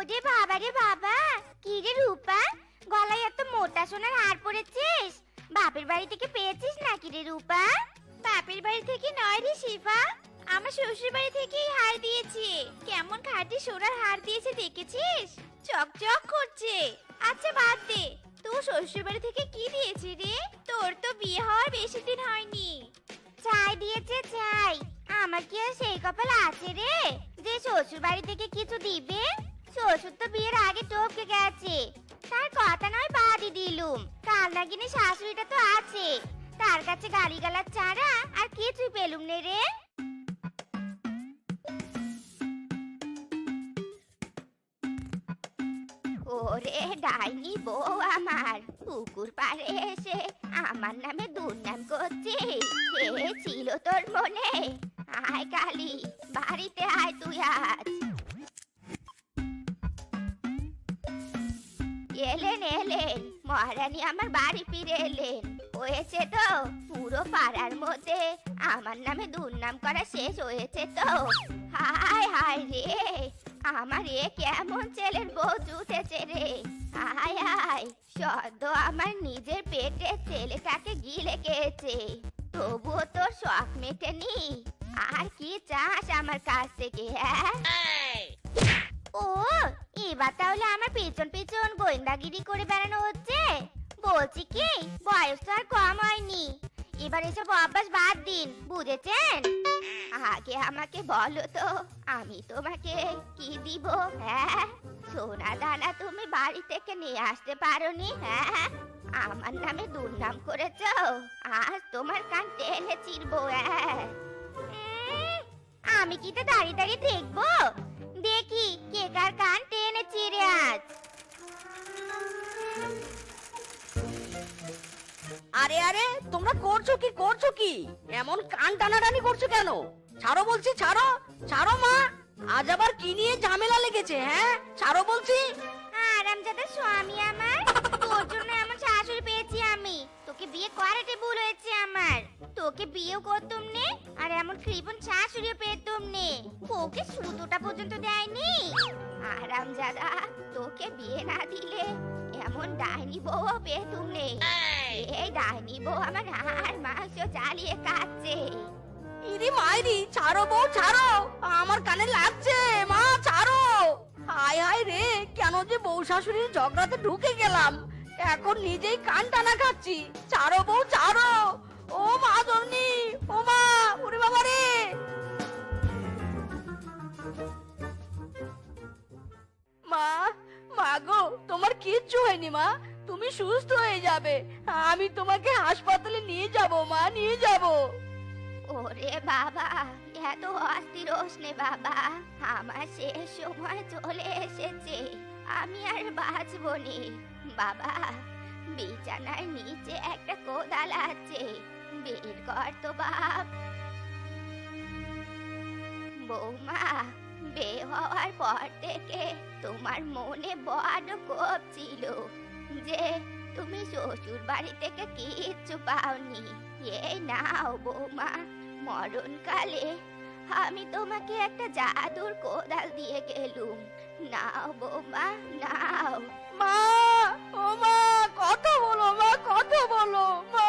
ওরে বাবা রে বাবা, কি রে রূপা, গলায় এত মোটা সোনার হার পরেছিস? বাপের বাড়ি থেকে পেয়েছিস নাকি রে রূপা? বাপের বাড়ি থেকে নয় রে শিফা, আমার শ্বশুর বাড়ি থেকেই হার দিয়েছে। কেমন খাঁটি সোনার হার দিয়েছে দেখেছিস? চকচক করছে। আচ্ছা বাদ দে, তোর শ্বশুর বাড়ি থেকে কি দিয়েছে রে? তোর তো বিয়ে হওয়ার বেশি দিন হয়নি। চাই দিয়েছে চাই, আমার কি আর সেই কপাল আছে রে যে শ্বশুর বাড়ি থেকে কিছু দিবে? শ্বশুর তো বিয়ের আগে টপকে গেছে, তার কথা নয় বাদই দিলুম। কাল নাগিনী শাশুড়িটা তো আছে, তার কাছে গালিগালাজ ছাড়া আর কিছুই পেলুম নে রে। ওরে ডাইনি বউ আমার, পুকুর পাড়ে এসে আমার নামে দুর্নাম করছিস? কে ছিল তোর মনে? আয় কালি, বাড়িতে আয় তুই আজ। এলেন এলেন, মহারানী আমার বাড়ি ফিরে এলেন। হয়েছে তো, পুরো পাড়ার মধ্যে আমার নামে দুর্নাম করা শেষ হয়েছে তো? হায় হায় রে, আমার এ কেমন ছেলের বউ জুটেছে রে। হায় হায়, সদ্য আমার নিজের পেটে ছেলেটাকে গিলে খেয়েছে, তবুও তোর শখ মেটেনি। আর কি চাস আমার কাছ থেকে? হ্যাঁ, ও এবার তাহলে আমার পেছন পেছন গোয়েন্দাগিরি করে বেড়ানো হচ্ছে? বলছি কি, বয়স তো আর কম হয়নি, এবার এসব অভ্যাস বাদ দিন, বুঝেছেন? আগে আমাকে বলো তো, আমি তোমাকে কি দিব? হ্যাঁ, সোনা দানা তুমি বাড়ি থেকে নিয়ে আসতে পারোনি? হ্যাঁ, আমার নামে দুর্নাম করেছো, আজ তোমার কান টেনে চিরবো। হ্যাঁ, আমি কি তো দাঁড়িয়ে দাঁড়িয়ে দেখবো? দেখি কে কার কান টেনে চিরে আজ। আরে আরে, তোমরা করছো কি এমন কান টানাটানি করছো কেন? ছাড়ো বলছি, ছাড়ো ছাড়ো মা, আজ আবার কি নিয়ে ঝামেলা লেগেছে? হ্যাঁ ছাড়ো বলছি। আরামজাদা স্বামী আমার, তোর জন্য এমন শাশুড়ি পেয়েছি আমি। তোকে বিয়ে করাতে ভুল হয়েছে আমার, তোকে বিয়েও করতুম নে আর এমন কৃপণ শাশুড়িও পেতুম নে। ওকে সুতোটা পর্যন্ত দেয়নি। আরামজাদা, তোকে বিয়ে না দিলে এমন ডাইনি বউ পেতুম নে। এই ডাইনি বউ আমার হাড় মাংস জ্বালিয়ে খাচ্ছে। ইরি মাইরি, ছাড়ো বউ ছাড়ো, আমার কানে লাগছে মা, ছাড়ো। হায় হায় রে, কেন যে বউ শাশুড়ির ঝগড়াতে ঢুকে গেলাম, এখন নিজেই কান টানা খাচ্ছি। ছাড়ো বউ ছাড়ো, ও মা ধরনি, ও মা, ওরে বাবা রে। মা, মা গো, তোমার কিচ্ছু হয়নি মা, তুমি সুস্থ হয়ে যাবে। আমি তোমাকে হাসপাতালে নিয়ে যাব মা, নিয়ে যাব। ওরে বাবা, এত অস্থির হোস নে বাবা, আমার শেষ সময় চলে এসেছে, আমি আর বাঁচবো নি। বাবা, বিছানার নিচে একটা কোদাল আছে, বের কর তো বাপ। বৌমা, বিয়ে হওয়ার পর থেকে তোমার মনে বড় ক্ষোভ ছিল যে তুমি শ্বশুর বাড়ি থেকে কিচ্ছু পাওনি। এই নাও বৌমা, মরণকালে আমি তোমাকে একটা জাদুর কোদাল দিয়ে গেলুম, নাও বৌমা নাও। মা, ও মা, কথা বলো মা, কথা বলো মা।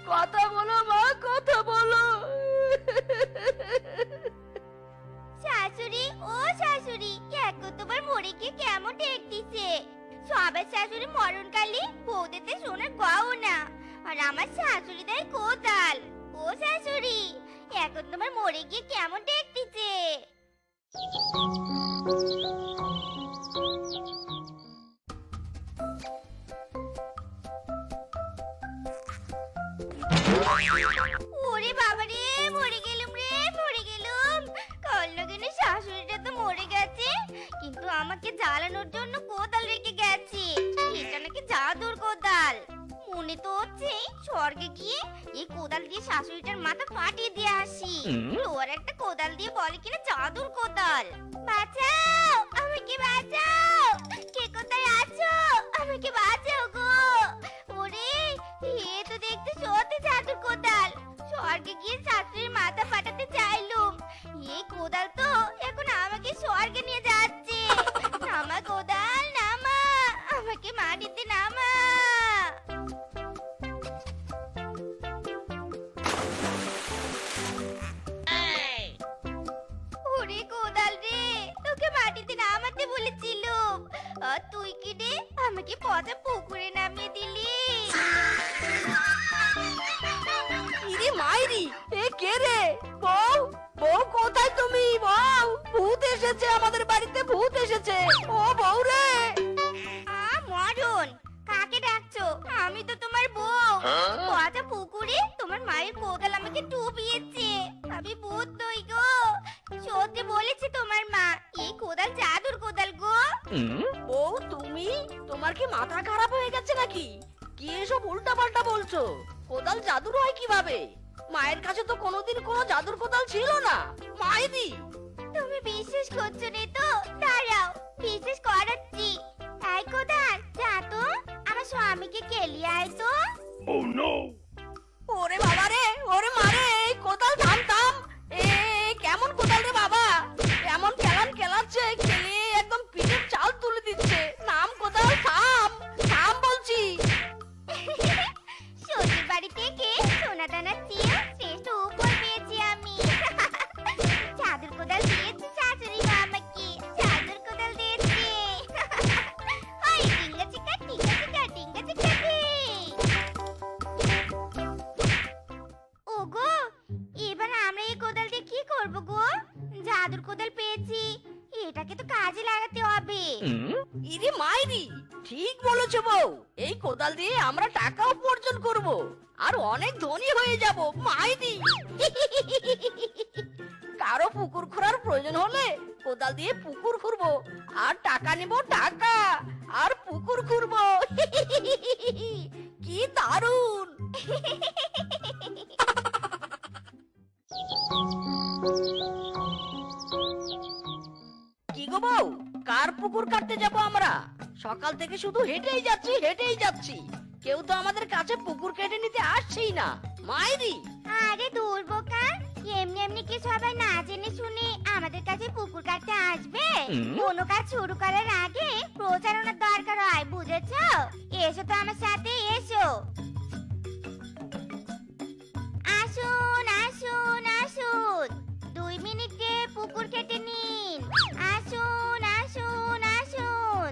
কথা বলো মা, কথা বলো। শাশুড়ি, ও শাশুড়ি, এখন তোমার মরে গিয়ে কেমন টেক দিছে? সবার শাশুড়ি মরণকালে বৌদিতে সোনার গহনা, আর আমার শাশুড়ি দেয় কোদাল। ও শাশুড়ি, এখন তোমার মরে গিয়ে কেমন টেক দিছে? ওরে বাবা রে, মরে গেলুম রে, মরে গেলুম। কল্লগিনী শাশুড়িটা তো মরে গেছে, কিন্তু আমাকে জ্বালানোর জন্য কোদাল রেখে গেছে। এটা নাকি জাদুর কোদাল। মনে তো হচ্ছে স্বর্গে গিয়ে এই কোদাল দিয়ে শাশুড়িটার মাথা ফাটিয়ে দিয়ে আসি। ওর একটা কোদাল দিয়ে বলে কিনা জাদুর কোদাল। বাঁচাও, আমাকে বাঁচাও, কে কোথায় আছো? আমাকে বাঁচাও গো। ওরে, এ তো দেখতে সত্যি জাদুর কোদাল। স্বর্গে গিয়ে শাশুড়ির মাথা এসেছে। ও বউ রে! মরণ, কাকে ডাকছো? আমি তো তোমার বউ। কথা পুকুরে তোমার মায়ের কোদাল আমাকে ডুবিয়েছে। আমি ভূত নই গো, সত্যি বলেছে তোমার মা। এই কোদাল জাদুর কোদাল গো। বউ তুমি? তোমার কি মাথা খারাপ হয়ে গেছে নাকি? কি এসব উল্টাপাল্টা বলছো? কোদাল জাদুর হয় কিভাবে? মায়ের কাছে তো কোনোদিন কোনো জাদুর কোদাল ছিল না। মাইদি! তুমি বিশ্বাস করছো না তো? দাঁড়াও, বিশ্বাস করাচ্ছি। এই কোদাল, যা তো আমার স্বামীকে কেলিয়ে আয় তো। ওরে বাবা রে, ওরে মারে, এই কোদাল থাম থাম। এ কেমন কোদাল রে বাবা? এমন কেলান কেলাচ্ছে, খেলিয়ে একদম পিঠের চাল তুলে দিচ্ছে। নাম কোদাল, থাম থাম বলছি। শ্বশুর বাড়ি থেকে সোনা দানা চেয়ে শ্রেষ্ঠ উপহার পেয়েছি আমি। জাদুর কোদাল দিয়েছে শাশুড়ি মা আমাকে, জাদুর কোদাল দিয়েছে। হাই টিঙ্গা চিকা টিঙ্গা চিকা টিঙ্গা চিকা রে। ওগো, এবার আমরা এই কোদাল দিয়ে কি করব গো? জাদুর কোদাল পেয়েছি, এটাকে তো কাজে লাগাতে হবে। ইরে মাইরি, ঠিক বলেছো বউ। এই কোদাল দিয়ে আমরা টাকা উপার্জন করব আর অনেক ধনী হয়ে যাব। মাইরি, কারো পুকুর খোঁড়ার প্রয়োজন হলে কোদাল দিয়ে পুকুর খুঁড়বো আর টাকা নেব, টাকা আর পুকুর খুঁড়বো। কি দারুণ! কি গো বউ, কার পুকুর কাটতে যাব আমরা? সকাল থেকে শুধু হেঁটেই যাচ্ছি হেঁটেই যাচ্ছি, কেউ তো আমাদের কাছে পুকুর কেটে নিতে আসছেই না। মাইরি! আরে দূর বোকা, এমনি এমনি কি সবাই না জেনে শুনে আমাদের কাছে পুকুর কাটতে আসবে? কোনো কাজ শুরু করার আগে প্রচারণার দরকার হয়, বুঝেছো? এসো তো আমার সাথে, এসো। আসুন আসুন আসুন, 2 মিনিটে পুকুর কেটে নিন। আসুন আসুন আসুন,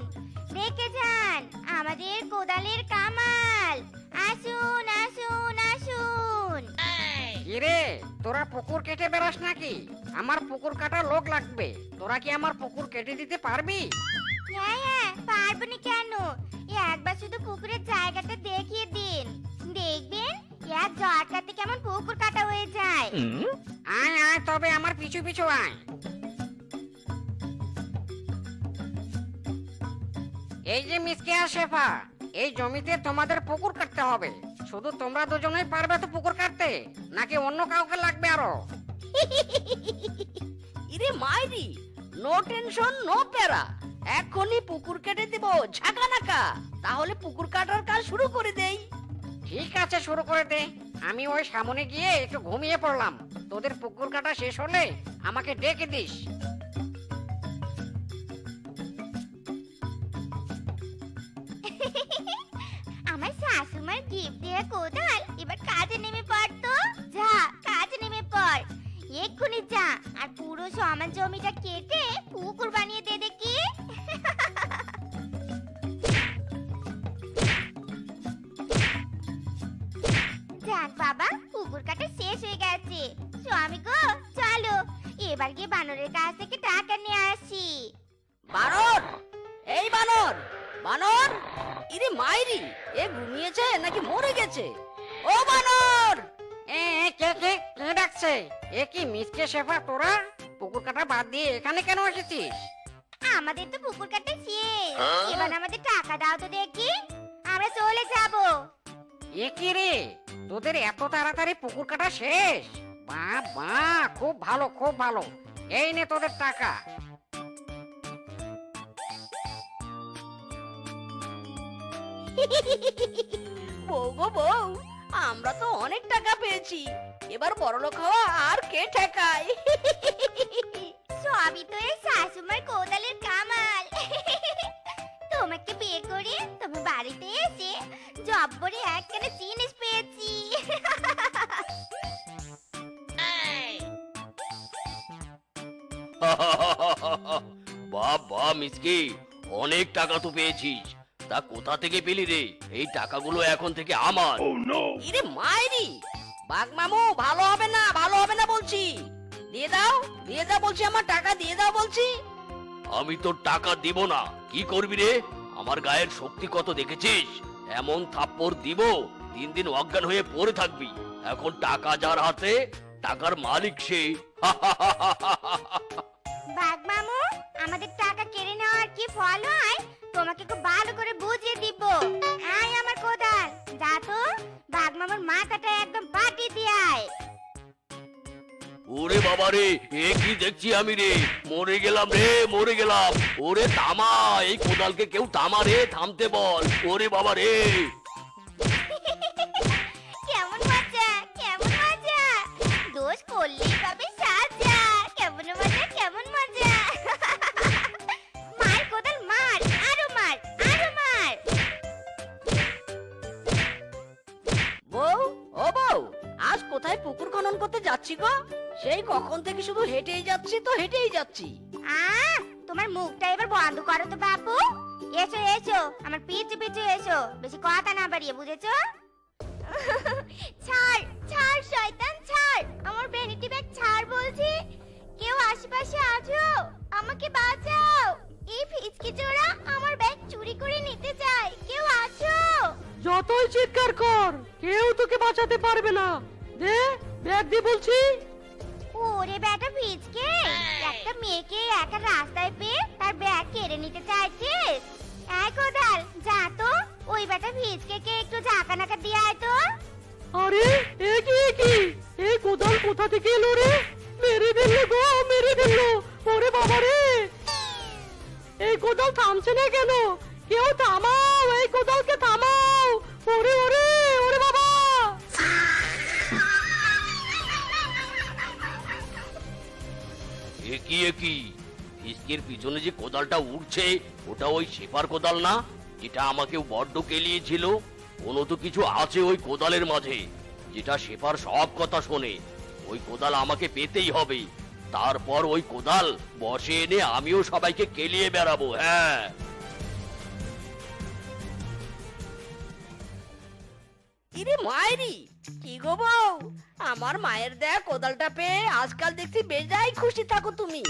দেখে যান আমাদের কোদালের কামাল। আসুন আসুন আসুন। কিরে, তোরা পুকুর কেটে বেড়াস নাকি? আমার পুকুর কাটার লোক লাগবে। তোরা কি আমার পুকুর কেটে দিতে পারবি? হ্যাঁ হ্যাঁ, পারবো না কেন? একবার শুধু পুকুরের জায়গাটা দেখিয়ে দিন, দেখবেন এক ঝটকাতে কেমন পুকুর কাটা হয়ে যায়। আয় আয়, তবে আমার পিছু পিছু আয়। এই যে মিসকে আর শেফা, এই জমিতে তোমাদের পুকুর কাটতে হবে। শুধু তোমরা দুজনেই পারবে তো পুকুর কাটতে, নাকি অন্য কাউকে লাগবে আরো? ইরে মাইরি, নো টেনশন নো প্যারা, এখনই পুকুর কেটে দেব ঝাঁকানাকা। তাহলে পুকুর কাটার কাজ শুরু করে দেই। ঠিক আছে, শুরু করে দে। আমি ওই সামনে গিয়ে একটু ঘুমিয়ে পড়লাম। তোদের পুকুর কাটা শেষ হলে আমাকে ডেকে দিস। আমার শাশুমার গিফট দেওয়া কোদাল এবার কাজে নেমে পড়তো। যা, কাজে নেমে পড়, এক্ষুনি যা, আর পুরো সমান জমিটা কেটে পুকুর বানিয়ে দে দেখি। যাক বাবা, পুকুর কাটা শেষ হয়ে গেছে। স্বামী গো, চলো এবার গিয়ে বানরের কাছ থেকে টাকা নিয়ে আসি। বানর, এই বানর, বানর! ইরে মাইরি, এ ঘুমিয়েছে নাকি মরে গেছে? ও বানর! কে কে কে ডাকছে? এ কি মিসকে শেফা, তোরা পুকুর কাটা বাদ দিয়ে এখানে কেন এসেছিস? আমাদের তো পুকুর কাটা শেষ, এবার আমাদের টাকা দাও তো দেখি, আমরা চলে যাব। এ কি রে, তোদের এত তাড়াতাড়ি পুকুর কাটা শেষ? বাহ বাহ, খুব ভালো খুব ভালো। এই নে তোদের টাকা। বউ গো বউ, আমরা তো অনেক টাকা পেয়েছি, এবার বড়লোক হওয়া আর কে ঠেকায়? সবই তো এই শাশুমার কোদালের কামাল। তোমাকে বিয়ে করে তোমার বাড়িতে এসে জব্বরে একখানা জিনিস পেয়েছি। বাহ মিসকি, অনেক টাকা তো পেয়েছিস। তা কোথা থেকে পেলি রে? এই টাকাগুলো এখন থেকে আমার। ইরে মাইরি, বাঘ মামু, ভালো হবে না, ভালো হবে না বলছি। দিয়ে দাও বলছি, আমার টাকা দিয়ে দাও বলছি। আমি তোর টাকা দিব না। কি করবি রে? আমার গায়ের শক্তি কত দেখেছিস? এমন থাপ্পড় দিব, দিন দিন অজ্ঞান হয়ে পড়ে থাকবি। এখন টাকা যার হাতে, টাকার মালিক সে। বাঘ মামু, আমাদের টাকা কেড়ে নেওয়ার কি ফল হয় তোমাকে খুব ভালো করে বুঝিয়ে দিব। আয় আমার কোদাল, যা তো বাঘ মামুর মাথাটা একদম পাঠিয়ে দিয়ে আয়। ওরে বাবা রে, এ কি দেখছি আমি রে? মরে গেলাম রে, মরে গেলাম। ওরে থামা, এই কোদালকে কেউ থামা রে, থামতে বল। ওরে বাবা রে। কেমন মজা, কেমন মজা, দোষ করলেই পাবে সাজা। কেমন মজা, কেমন মজা। মার কোদাল মার, আরো মার, আরো মার। বউ, ও বউ, আজ কোথায় পুকুর খনন করতে যাচ্ছি গো? সেই কখন থেকে শুধু হেঁটেই যাচ্ছি তো হেঁটেই যাচ্ছি। তোমার মুখটা এবার বন্ধ করো তো বাপু। এসো এসো, আমার পিছু পিছু এসো, বেশি কথা না বাড়িয়ে, বুঝেছো? ছাড় ছাড় শয়তান ছাড়, আমার ভ্যানিটি ব্যাগ ছাড় বলছি। কেউ আশেপাশে আছো? আমাকে বাঁচাও, এই ফিচকি চোরা আমার ব্যাগ চুরি করে নিতে চায়। কেউ আছো? যতই চিৎকার কর, কেউ তোকে বাঁচাতে পারবে না। দে ব্যাগ দে বলছি। ওরে বেটা ফিচকে, একটা মেয়েকে একা রাস্তায় পেয়ে তার ব্যাগ কেড়ে নিতে চাইছিস? এক কোদাল, যা তো ওই বেটা ফিচকে একটু ঝাঁকা নাকা দিয়ে আয় তো। আরে এ কি এই কোদাল কোথা থেকে এলো রে? মেরে ফেললো গো, মেরে ফেললো। ওরে বাবা রে, এই কোদাল থামছে না কেন? কেউ থামাও, এই কোদালকে থামাও। ওরে ওরে ওরে বাবা। একই ফিসকের পিছনে যে কোদালটা উঠছে, ওটা ওই শেফার কোদাল না, যেটা আমাকে বড্ড কেলিয়েছিল? কোনো তো কিছু আছে ওই কোদালের মাঝে, যেটা শেফার সব কথা শোনে। ওই কোদাল আমাকে পেতেই হবে, তারপর ওই কোদাল বসে এনে আমিও সবাইকে কেলিয়ে বেড়াবো। হ্যাঁ, ইরে মায়েরি, কি গো বউ, আমার মায়ের দেয়া কোদালটা পেয়ে আজকাল দেখছি বেজায় খুশি থাকো তুমি।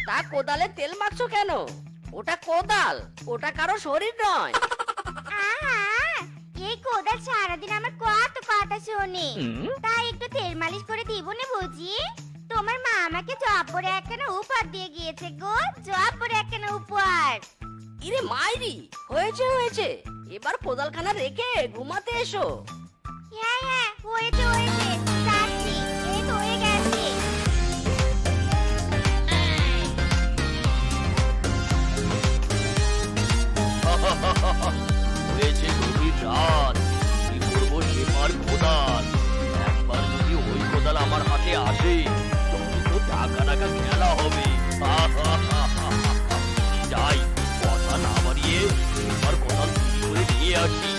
তা কোদালে তেল মাখছো কেন? ওটা কোদাল, ওটা কারো শরীর নয়। আহা, এই কোদাল সারাদিন আমার কত কথা শোনে, তাই একটু তেল মালিশ করে দিব না বুঝি? তোমার মা আমাকে জব্বরে একখানা উপহার দিয়ে গিয়েছে গো, জব্বরে একখানা উপহার। ইরে মায়েরি, হয়েছে হয়েছে, এবার কোদালখানা রেখে ঘুমাতে এসো। হ্যাঁ হ্যাঁ, হয়েছে হয়েছে, যাচ্ছি, এই তো হয়ে গেছে। হয়েছে গভীর রাত, কি করবো শেফার কোদাল? একবার যদি ওই কোদাল আমার হাতে আসে, তবে তো টাকা টাকা খেলা হবে। যাই, কথা না বাড়িয়ে শেফার কোদাল চুরি করে নিয়ে আসি।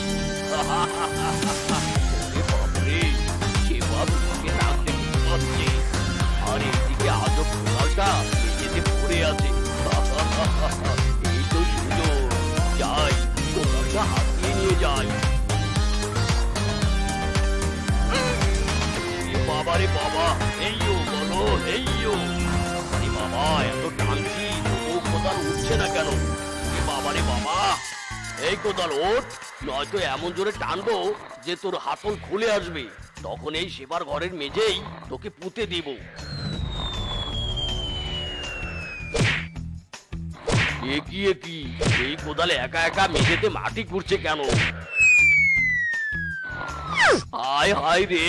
ওরে বাপরে, শেফা বুকে ডাকতে পাচ্ছে, আর এদিকে আজব কোদালটা মেঝেতে পড়ে আছে। এই তো সুযোগ, যাই কোদালটা হাতিয়ে নিয়ে যাই। বাবারে বাবা, এইও বলো, এইও। আরে বাবা, এত টানছি তবুও কোদাল উঠছে না কেন? বাবারে বাবা, এই কোদাল ওঠ, নয়তো এমন জোরে টানবো যে তোর হাতল খুলে আসবে। তখন এই সেবার ঘরের মেঝেই তোকে পুঁতে দিব। একই এই কোদালে একা একা মেঝেতে মাটি খুঁড়ছে কেন? হায় হায় রে,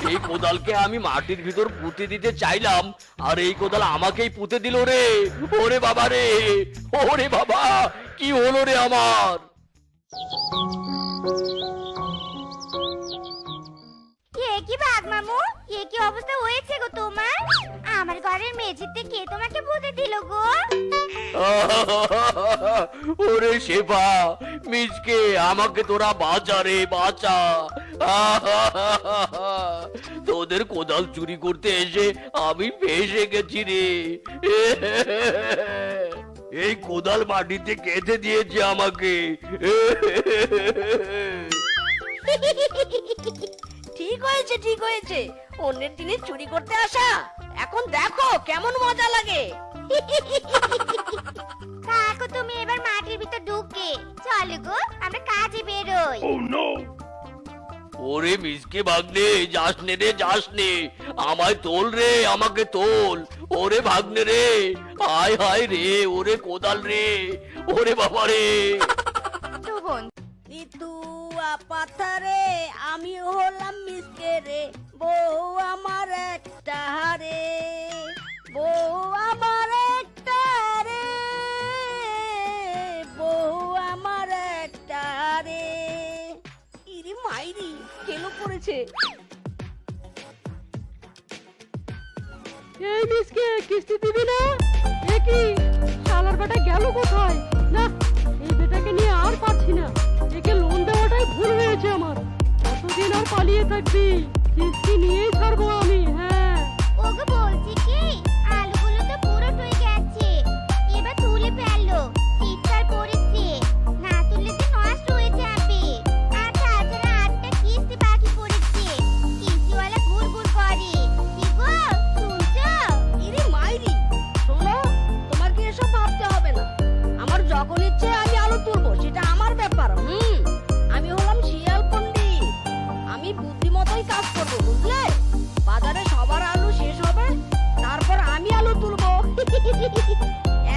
এই কোদালকে আমি মাটির ভিতর পুঁতে দিতে চাইলাম, আর এই কোদাল আমাকেই পুঁতে দিল রে। ওরে বাবা রে, ওরে বাবা, কি হলো রে আমার? এ কি বাঘ মামু, এ কি অবস্থা হয়েছে গো তোমার? আমার ঘরের মেঝেতে কে তোমাকে পুঁতে দিল গো? ওরে শেফা, মিসকে, আমাকে তোরা বাঁচা রে, বাঁচা। তোদের কোদাল চুরি করতে এসে আমি ফেঁসে গেছি রে। এই কোদাল মাটিতে কেটে দিয়েছে আমাকে। ঠিক হয়েছে ঠিক হয়েছে, অন্যের জিনিস চুরি করতে আসা এখন দেখো কেমন মজা লাগে। কাকু তুমি এবার মাটির ভিতর ঢুকে চলো গো আমরা কাজে বেরোই। ওরে মিসকে ভাগ্নে, যাস নে রে, যাস নে, আমায় তোল রে, আমাকে তোল। ওরে ভাগ্নে রে, হায় হায় রে, ওরে কোদাল রে, ওরে বাবা রে। ইতুয়া পাথারে আমি হলাম মিসকে রে, বউ আমার একটা রে, বউ আমার একটা রে, বউ আমার একটা রে। ইরি মাইরি কেলো পড়েছে। এই মিসকে কিস্তি দিবি না? এ কি শালার বেটা গেল কোথায়? না এই বেটাকে নিয়ে আর পারছি না, একে লোন দেওয়াটাই ভুল হয়েছে আমার। কতদিন আর পালিয়ে থাকবি? কিস্তি নিয়েই ছাড়বো আমি। হ্যাঁ ওগো বলছি কি আলুগুলো তো পুরো টুই গেছে, এবার তুলে ফেলো, শীতকাল পড়েছে, না তুললে তো নষ্ট হয়ে যাবে। আর তাছাড়া 8টা কিস্তি বাকি পড়েছে, কিস্তিওয়ালা ঘুরঘুর করে। কি গো শুনছো? ইরে মাইরি শোনো, তোমার কি এসব ভাবতে হবে না। আমার যখন ইচ্ছে আমি আলু তুলবো, সেটা আমার ব্যাপার। আমি হলাম শিয়াল পণ্ডিত, আমি বুদ্ধিমতোই কাজ করবো, বুঝলে? বাজারে সবার আলু শেষ হবে, তারপর আমি আলু তুলবো।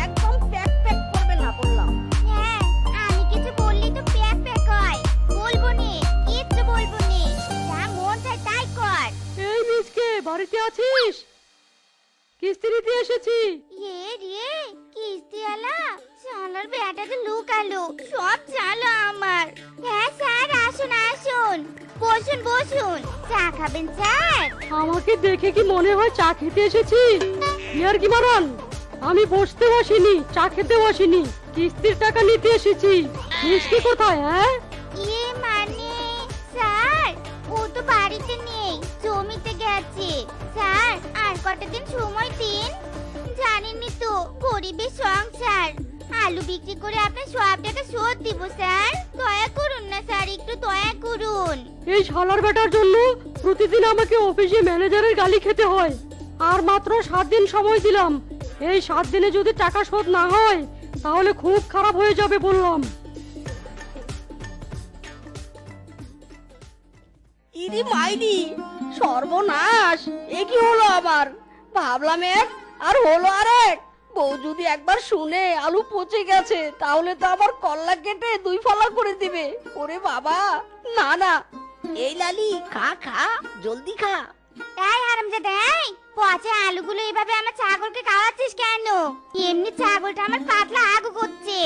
একদম প্যাক প্যাক করবে না বললাম। হ্যাঁ আমি কিছু বললেই তো প্যাক প্যাক হয়, বলবো নে, কিচ্ছু বলবো নে, যা মন চায় তাই কর। এই মিসকে বাড়িতে আছিস? কিস্তি দিতে এসেছি। এ রে কিস্তিওয়ালা শালার বেটাকে লুকালো, সব চালো আমার। হ্যাঁ স্যার আসুন আসুন, বসুন বসুন, চা খাবেন স্যার? আমাকে দেখে কি মনে হয় চা খেতে এসেছি? ইয়ার কি মারান, আমি বসতে বসিনি, চা খেতে বসিনি, কিস্তির টাকা নিতে এসেছি। মিষ্টি কোথায়? হ্যাঁ ইয়ে মানে স্যার ও তো বাড়িতে নেই, জমিতে গেছে। স্যার আর কটা দিন সময় দিন, জানেনই তো গরিবের সংসার, আলু বিক্রি করে আপনার সব টাকা শোধ দিব স্যার, দয়া করুন না স্যার, একটু দয়া করুন। এই শালার বেটার জন্য প্রতিদিন আমাকে অফিসে ম্যানেজারের গালি খেতে হয়। আর মাত্র 7 দিন সময় দিলাম, এই 7 দিনে যদি টাকা শোধ না হয় তাহলে খুব খারাপ হয়ে যাবে বললাম। ইরি মাইরি সর্বনাশ, এ কি হলো আমার? ভাবলাম এক আর হলো আরেক। বউ যদি একবার শুনে আলু পচে গেছে তাহলে তো আমার কল্লা কেটে 2 ফালা করে দিবে। ওরে বাবা, না না, এই লালি খা খা, জলদি খা। এই হারামজাদা, এই পচা আলুগুলো এইভাবে আমার ছাগলকে খাওয়াচ্ছিস কেন? এমনি ছাগলটা আমার পাতলা আগু করছে।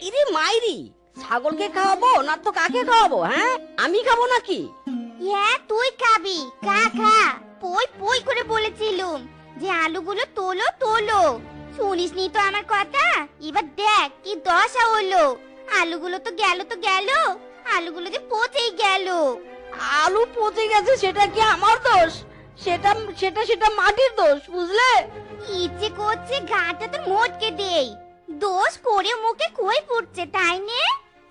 ইরি মাইরি, ছাগলকে খাওয়াবো না তো কাকে খাওয়াবো? হ্যাঁ আমি খাবো নাকি? হ্যাঁ তুই খাবি, খা খা। পই পই করে বলেছিলুম যে আলুগুলো তোলো তোলো, শুনিসনি তো আমার কথা। এবার দেখ কি দশা হলো, আলুগুলো তো গেল, আলুগুলো যে পচেই গেল। আলু পচে গেছে সেটা কি আমার দোষ? সেটা সেটা সেটা মাটির দোষ, বুঝলে? ইচ্ছে করছে গাটা তো মোটকে দেই, দোষ করে মুখে কই ফুটছে তাই নে।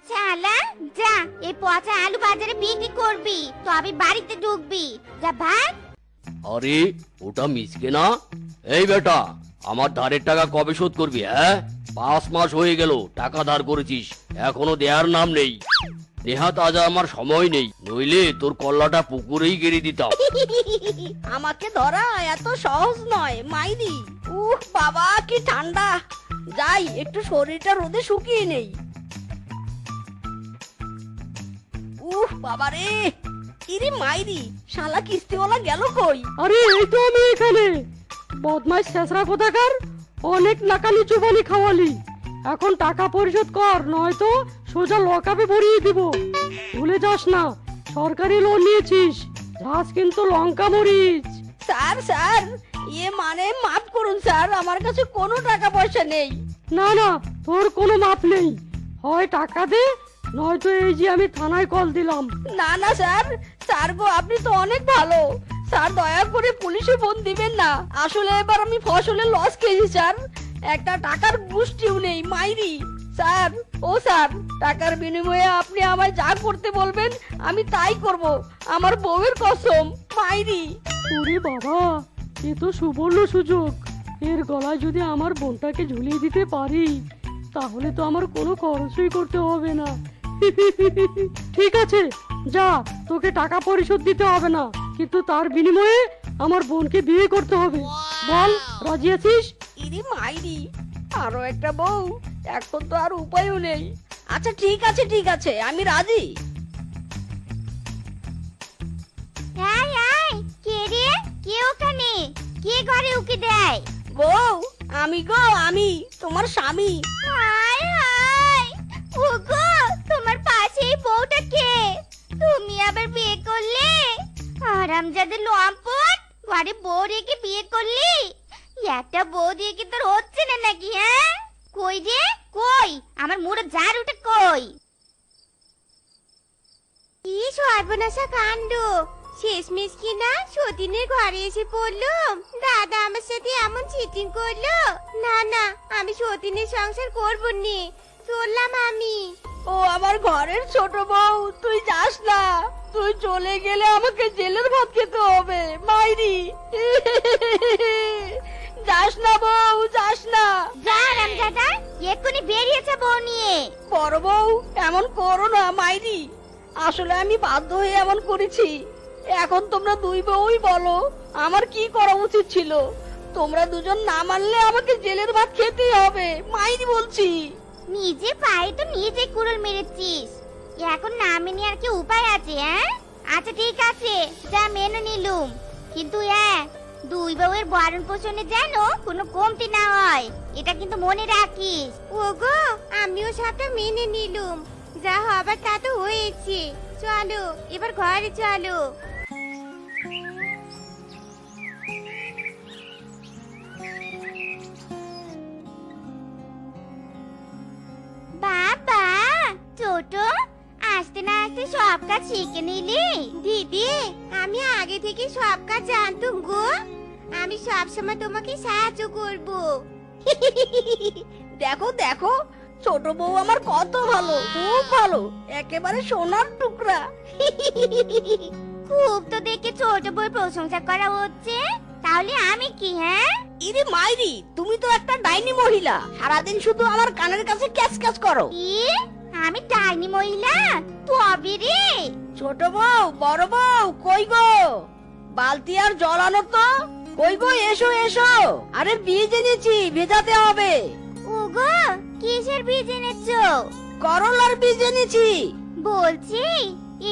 শালা যা, এই পচা আলু বাজারে বিক্রি করবি, তবে বাড়িতে ঢুকবি, যা ভাগ। আরে ওটা মিসকে না? এই বেটা, আমার ধারের টাকা কবে শোধ করবি? হ্যাঁ 5 মাস হয়ে গেল টাকা ধার করেছিস, এখনো দেওয়ার নাম নেই। নেহাত আজ আমার সময় নেই, নইলে তোর কল্লাটা পুকুরেই গেড়ে দিতাম। আমাকে ধরা এত সহজ নয় মাইরি। বাবা কি ঠান্ডা, যাই একটু শরীরটা রোদে শুকিয়ে নেই। বাবা রে, ইরি মাইরি শালা কিস্তিওয়ালা গেল কই? আরে এই তো আমি এখানে। বদমাইশ শেষরা কোথাকার, অনেক নাকানি চুবানি খাওয়ালি, এখন টাকা পরিশোধ কর, নয়তো সোজা লকআপে ভরিয়ে দিব। ভুলে যাস না সরকারি লোন নিয়েছিস, যাস কিন্তু লঙ্কা মরিচ। স্যার স্যার, ইয়ে মানে মাফ করুন স্যার, আমার কাছে কোনো টাকা পয়সা নেই। না না, তোর কোনো মাপ নেই, হয় টাকা দে, নয়তো এই যে আমি থানায় কল দিলাম। না না স্যার, স্যার গো আপনি তো অনেক ভালো স্যার, দয়া করে পুলিশে ফোন দিবেন না। আসলে এবার আমি ফসলে লস খেয়েছি স্যার, একটা টাকার গুষ্টিও নেই মাইরি। স্যার ও স্যার, টাকার বিনিময়ে আপনি আমায় যা করতে বলবেন আমি তাই করব, আমার বউয়ের কসম মাইরি। ওরে বাবা, এ তো সুবর্ণ সুযোগ, এর গলায় যদি আমার বোনটাকে ঝুলিয়ে দিতে পারি তাহলে তো আমার কোনো খরচই করতে হবে না। ঠিক আছে, যা, তোকে টাকা পরিশোধ দিতে হবে না, কিন্তু তার বিনিময়ে আমার বোনকে বিয়ে করতে হবে। বল, রাজি আছিস? ইরি মাইরি, আরো একটা বউ, এখন তো আর উপায়ও নেই। আচ্ছা ঠিক আছে ঠিক আছে, আমি রাজি। আয় আয়, কে রে? কে ওখানে? কে ঘরে উকি দেয়? বউ, আমি গো, আমি তোমার স্বামী। হায় হায়, ওগো, তোমার পাশে এই বউটা কে? তুমি আবার বিয়ে করলে? হারামজাদা লম্পট, ঘরে বউ রেখে বিয়ে করলি? একটা বউ দিয়ে কি তোর হচ্ছে না নাকি? হ্যাঁ, কই রে কই? আমার মুড়ো ঝাড়ুটা কই? কি সর্বনাশা কাণ্ড! শেষমেশ কি না সতীনের ঘরে এসে পড়লাম। দাদা আমার সাথে এমন চিটিং করলো। না না, আমি সতীনের সংসার করবো নি, চললাম আমি। ও আমার ঘরের ছোট বউ, তুই যাস না, তুই চলে গেলে আমাকে জেলের ভাত খেতে হবে মাইরি। যাস না বউ, যাস না। যা রামজাদা, এক্ষুনি বেরিয়েছে বউ নিয়ে। বড় বউ, এমন করো না মাইরি, আসলে আমি বাধ্য হয়ে এমন করেছি। এখন তোমরা দুই বউই বলো আমার কি করা উচিত ছিল। তোমরা দুজন না মানলে আমাকে জেলের ভাত খেতেই হবে মাইরি বলছি। নিজে পায়ে তো নিজে কুড়ুল মেরেছিস, এখন না মেনে আর কি উপায় আছে? হ্যাঁ, আচ্ছা ঠিক আছে, যা মেনে নিলুম, কিন্তু দুই বউয়ের ভরণ পোষণে যেন কোনো কমতি না হয়, এটা কিন্তু মনে রাখিস। ওগো, আমিও সবটা মেনে নিলুম, যা হবার তা তো হয়েছে। চলো এবার ঘরে চলো। বাবা, ছোট, আস্তে না আস্তে সব কাজ শিখে নিলি? দিদি, আমি আগে থেকে সব কাজ জানতাম গো, আমি সব সময় তোমাকে সাহায্য করব। দেখো দেখো, ছোট বউ আমার কত ভালো, খুব ভালো, একেবারে সোনার টুকরা। খুব তো দেখে ছোট বউর প্রশংসা করা হচ্ছে, তাহলে আমি কি? হ্যাঁ, ইরে মাইরি, তুমি তো একটা ডাইনি মহিলা, সারাদিন শুধু আমার কানের কাছে ক্যাচ ক্যাচ করো। কি? আমি ডাইনি মহিলা? তবে রে, ছোট বউ, বড় বউ, কই গো? বালতি আর জল আনো তো। কই গো, এসো এসো। আরে বীজ এনেছি, ভেজাতে হবে। ওগো, কিসের বীজ এনেছো? করলার বীজ এনেছি। বলছি,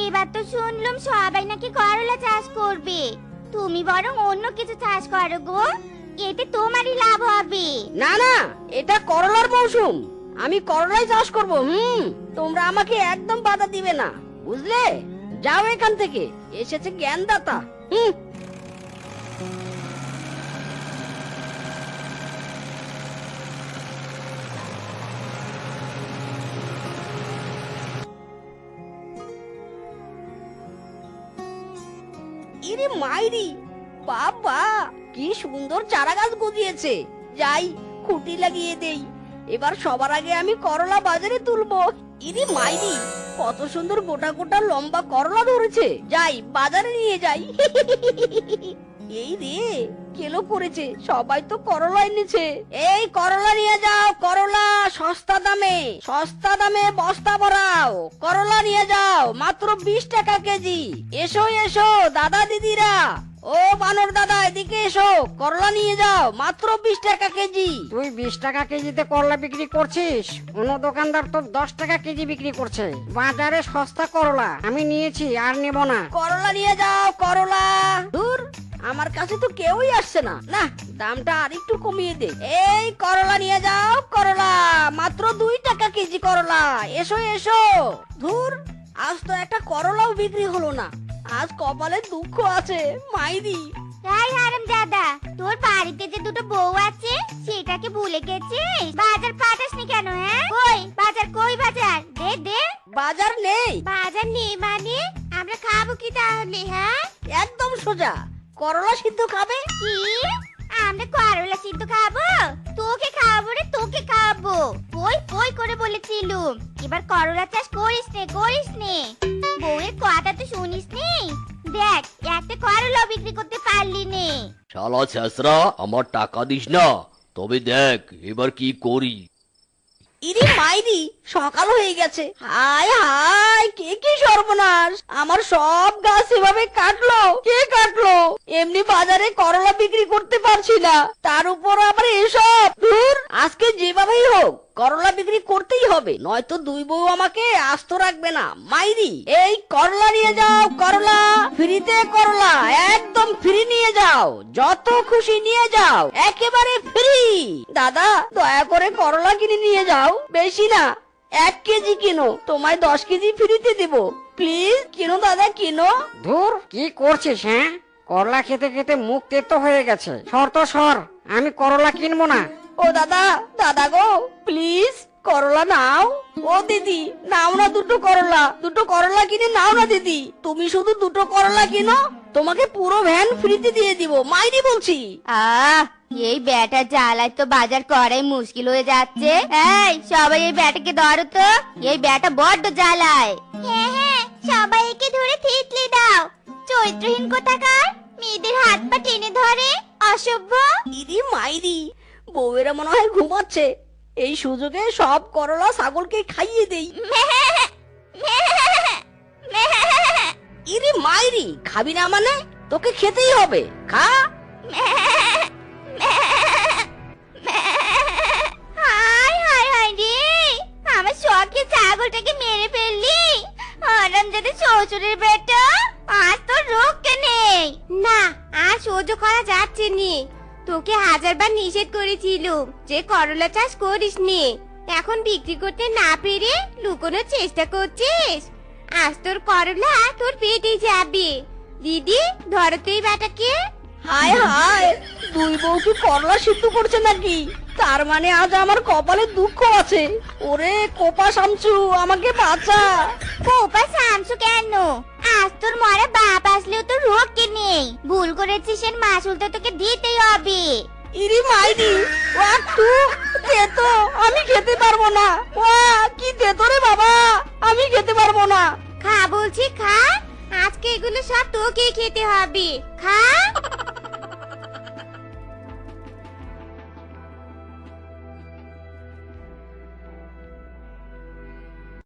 এবার তো শুনলাম সবাই নাকি করলা চাষ করবে, তুমি বরং অন্য কিছু চাষ করো গো, এতে তোমারই লাভ হবে। না না, এটা করলার মৌসুম, আমি করলাই চাষ করব। তোমরা আমাকে একদম বাধা দিবে না, বুঝলে? যাও এখান থেকে, এসেছে জ্ঞানদাতা। ইরে মাইরি, বাবা কি সুন্দর চারা গাছ গজিয়েছে। যাই, খুঁটি লাগিয়ে দেই, এবার সবার আগে আমি করলা বাজারে তুলবো। ইরে মাইরি, কত সুন্দর গোটা গোটা লম্বা করলা ধরেছে, যাই বাজারে নিয়ে যাই। এই রে, কেলো করেছে, সবাই তো করলা এনেছে। এই করলা নিয়ে যাও, করলা সস্তা দামে, সস্তা দামে বস্তা ভরাও। করলা নিয়ে যাও, মাত্র 20 টাকা কেজি। এসো এসো দাদা দিদিরা, ও বানর দাদা, এদিকে এসো, করলা নিয়ে যাও, মাত্র 20 টাকা কেজি। তুই 20 টাকা কেজিতে করলা বিক্রি করছিস, কোন দোকানদার তো 10 টাকা কেজি বিক্রি করছে। বাজারে সস্তা করলা আমি নিয়েছি, আর নেব না। করলা নিয়ে যাও, করলা। দূর, আমার কাছে তো কেউই আসছে না। না, দামটা আর একটু কমিয়ে দে। এই করলা নিয়ে যাও, করলা মাত্র 2 টাকা কেজি করলা। এসো এসো। ধুর, আজ তো একটা করলাও বিক্রি হলো না, আজ কপালে দুঃখ আছে মাইরি। এই হারামজাদা, তোর বাড়িতে যে দুটো বউ আছে সেটাকে ভুলে গেছিস? বাজার পাঠাসনি কেন? হ্যাঁ, কই বাজার, কই বাজার? দে দে। বাজার নেই? বাজার নেই মানে আমরা খাবো কি তাহলে? হ্যাঁ, একদম সোজা, করলা সিদ্ধ খাবে? কি? আমরা করলা সিদ্ধ খাবো? তোকে খাবো রে, তোকে খাবো। কই কই করে বলেছিলুম, এবার করলা চাষ করিস নে, করিস নে। বউয়ের কথা তো শুনিস নি, দেখ একটা করলা বিক্রি করতে পারলি নে। শালা ছেসরা, আমার টাকা দিস না, তবে দেখ এবার কি করি। ইরি মাইরি, সকাল হয়ে গেছে। হায় হায়, কে কি সর্বনাশ! আমার সব গাছ এভাবে কাটলো, কে কাটলো? এমনি বাজারে করলা বিক্রি করতে পারছি না, তার উপর আবার এসব। ধুর, আজকে যেভাবেই হোক করলা বিক্রি করতেই হবে, নয়তো দুই বউ আমাকে আস্ত রাখবে না। মাইরি, এই করলা নিয়ে যাও, করলা ফ্রিতে, করলা একদম ফ্রি নিয়ে যাও, যত খুশি নিয়ে যাও, একেবারে ফ্রি। দাদা, দয়া করে করলা কিনে নিয়ে যাও, বেশি না, 1 কেজি কিনো, তোমায় 10 কেজি ফ্রিতে দেব, প্লিজ কিনো দাদা, কিনো। ধুর, কি করছিস হ্যাঁ? করলা খেতে খেতে মুখ তেতো হয়ে গেছে। সর তো সর, আমি করলা কিনবো না। ও দাদা, দাদা গো, প্লিজ করলা নাও। ও দিদি, নাও না দুটো করলা, দুটো করলা কিনে নাও না দিদি, তুমি শুধু দুটো করলা কিনো, তোমাকে পুরো ভ্যান ফ্রিতে দিয়ে দিব, মাইরি বলছি। এই ব্যাটা জ্বালায় তো বাজার করাই মুশকিল হয়ে যাচ্ছে। এই সবাই এই ব্যাটাকে ধরো তো, এই ব্যাটা বড্ড জ্বালায়। হ্যাঁ হ্যাঁ, সবাই একে ধরে থিতলি দাও। চরিত্রহীন কোথাকার, মেয়েদের হাত পা টেনে ধরে, অসভ্য। ইরি মাইরি, বউয়েরা মনে হয় ঘুমাচ্ছে, এই সুযোগে সব করলা ছাগলকে খাইয়ে দেই। ইরি মাইরি, খাবি না মানে? তোকে খেতেই হবে, খা। হায় হায় হায় রে, আমার শখে ছাগলটাকে মেরে ফেললি। আরামজাদা শ্বশুরের বেটা, আজ তো রক্ষে নেই। না, আর সহ্য করা যাচ্ছে নি। তোকে 1000বার নিষেধ করেছিলুম যে করলা চাষ করিস নি। এখন বিক্রি করতে না পেরে লুকোনোর চেষ্টা করছিস। আজ তোর করলা তোর পেটে যাবে। দিদি, ধরো তো এই বেটাকে। হায় হায়, দুই বউ কি করলা সিদ্ধ করছে নাকি? তার মানে আজ আমার কপালে দুঃখ আছে। ওরে কোপা শামসু, আমাকে বাঁচা। কোপা শামসু কেন? আজ তোর মরা বাপ আসলেও তো রক্ষে নেই। ভুল করেছিস, এর মাসুল তো তোকে দিতেই হবে। ইরি মাইরি, একটু দে তো, আমি খেতে পারবো না। কি দে তো রে বাবা, আমি খেতে পারবো না। খা বলছি, খা। আজকে এগুলো সব তোকে খেতে হবে, খা।